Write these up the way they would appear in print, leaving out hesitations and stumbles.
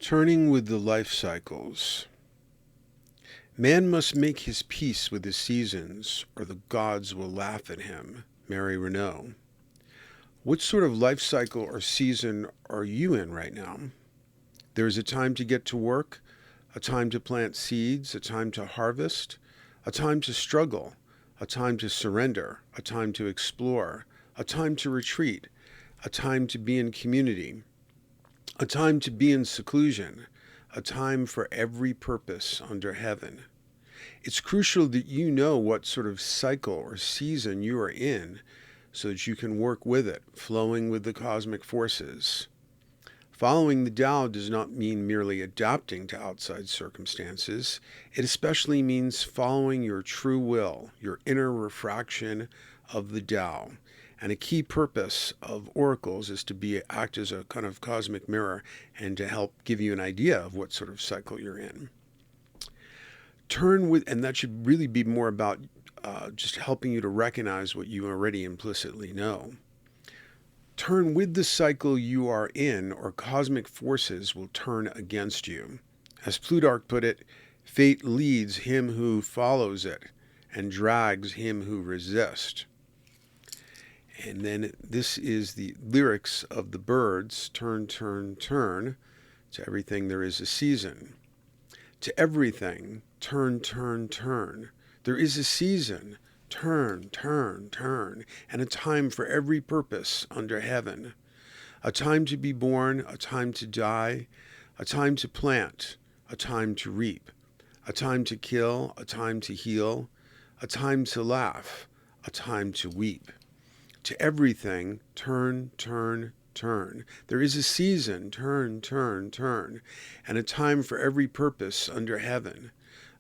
Turning with the life cycles. Man must make his peace with his seasons, or the gods will laugh at him. Mary Renault. What sort of life cycle or season are you in right now? There is a time to get to work, a time to plant seeds, a time to harvest, a time to struggle, a time to surrender, a time to explore, a time to retreat, a time to be in community, a time to be in seclusion, a time for every purpose under heaven. It's crucial that you know what sort of cycle or season you are in so that you can work with it, flowing with the cosmic forces. Following the Tao does not mean merely adapting to outside circumstances. It especially means following your true will, your inner refraction of the Tao. And a key purpose of oracles is to act as a kind of cosmic mirror and to help give you an idea of what sort of cycle you're in. And that should really be more about just helping you to recognize what you already implicitly know. Turn with the cycle you are in, or cosmic forces will turn against you. As Plutarch put it, fate leads him who follows it and drags him who resists. And then this is the lyrics of the Birds. Turn, turn, turn. To everything there is a season. To everything, turn, turn, turn. There is a season. Turn, turn, turn. And a time for every purpose under heaven. A time to be born, a time to die, a time to plant, a time to reap, a time to kill, a time to heal, a time to laugh, a time to weep. To everything, turn, turn, turn. There is a season, turn, turn, turn, and a time for every purpose under heaven.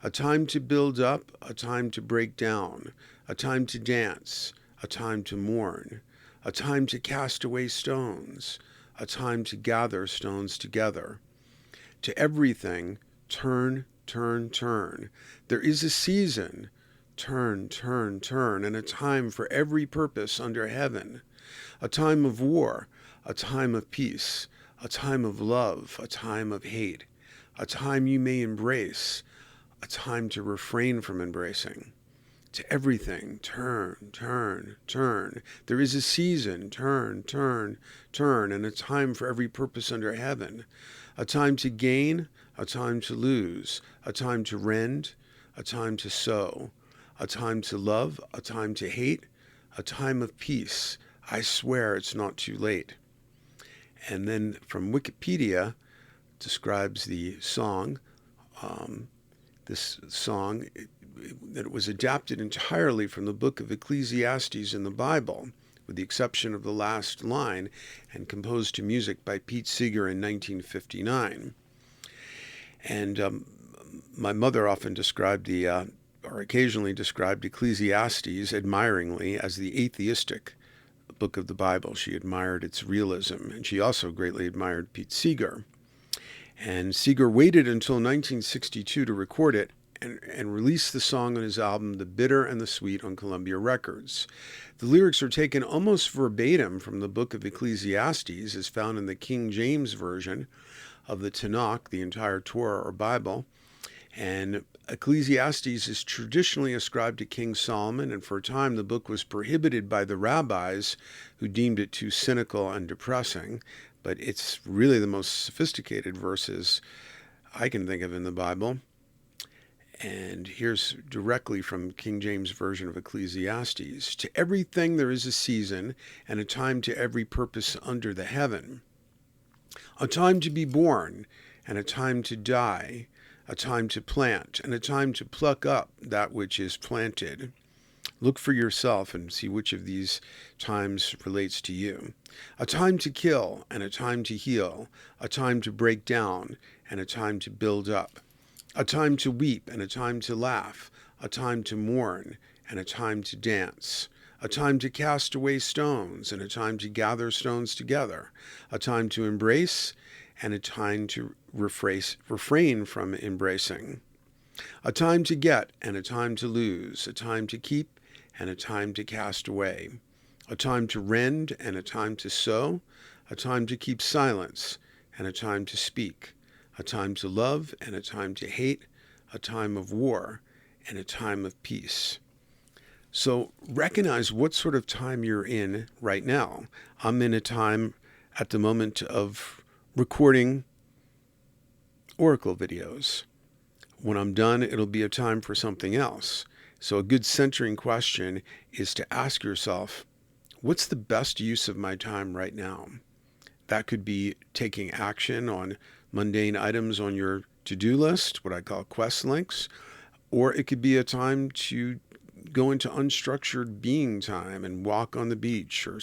A time to build up, a time to break down, a time to dance, a time to mourn, a time to cast away stones, a time to gather stones together. To everything, turn, turn, turn. There is a season, turn, turn, turn, and a time for every purpose under heaven. A time of war, a time of peace, a time of love, a time of hate, a time you may embrace, a time to refrain from embracing. To everything, turn, turn, turn. There is a season, turn, turn, turn, and a time for every purpose under heaven. A time to gain, a time to lose, a time to rend, a time to sow, a time to love, a time to hate, a time of peace. I swear it's not too late. And then from Wikipedia describes the song. This song, that it was adapted entirely from the book of Ecclesiastes in the Bible, with the exception of the last line, and composed to music by Pete Seeger in 1959. And my mother often occasionally described Ecclesiastes admiringly as the atheistic book of the Bible. She admired its realism, and she also greatly admired Pete Seeger. And Seeger waited until 1962 to record it and release the song on his album The Bitter and the Sweet on Columbia Records. The lyrics are taken almost verbatim from the book of Ecclesiastes, as found in the King James Version of the Tanakh, the entire Torah or Bible. And Ecclesiastes is traditionally ascribed to King Solomon, and for a time the book was prohibited by the rabbis who deemed it too cynical and depressing. But it's really the most sophisticated verses I can think of in the Bible. And here's directly from King James Version of Ecclesiastes. To everything there is a season, and a time to every purpose under the heaven. A time to be born, and a time to die. A time to plant, and a time to pluck up that which is planted. Look for yourself and see which of these times relates to you. A time to kill, and a time to heal. A time to break down, and a time to build up. A time to weep, and a time to laugh. A time to mourn, and a time to dance. A time to cast away stones, and a time to gather stones together. A time to embrace, and a time to refrain from embracing. A time to get, and a time to lose. A time to keep, and a time to cast away. A time to rend, and a time to sow. A time to keep silence, and a time to speak. a time to love and a time to hate, a time of war and a time of peace. So recognize what sort of time you're in right now. I'm in a time at the moment of recording Oracle videos. When I'm done, it'll be a time for something else. So a good centering question is to ask yourself, what's the best use of my time right now? That could be taking action on mundane items on your to-do list, what I call quest links, or it could be a time to go into unstructured being time and walk on the beach or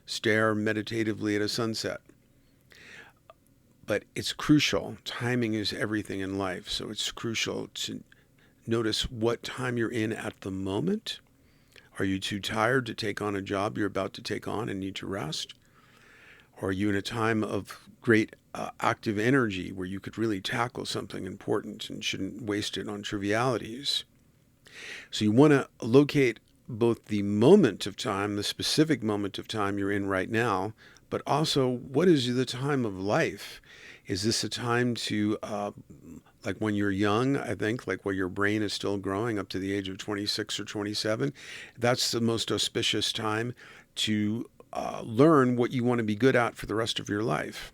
stare meditatively at a sunset. But it's crucial. Timing is everything in life. So it's crucial to notice what time you're in at the moment. Are you too tired to take on a job you're about to take on and need to rest? Or are you in a time of great active energy where you could really tackle something important and shouldn't waste it on trivialities? So you want to locate both the moment of time, the specific moment of time you're in right now, but also what is the time of life? Is this a time to, like when you're young, I think, like where your brain is still growing up to the age of 26 or 27, that's the most auspicious time to learn what you want to be good at for the rest of your life.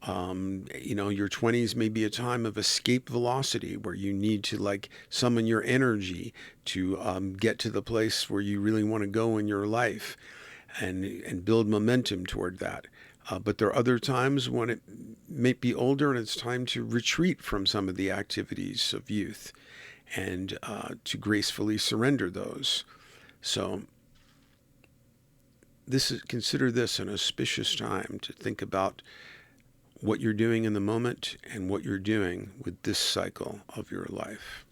Your 20s may be a time of escape velocity where you need to like summon your energy to get to the place where you really want to go in your life and build momentum toward that. But there are other times when it may be older and it's time to retreat from some of the activities of youth and to gracefully surrender those. So consider this an auspicious time to think about what you're doing in the moment and what you're doing with this cycle of your life.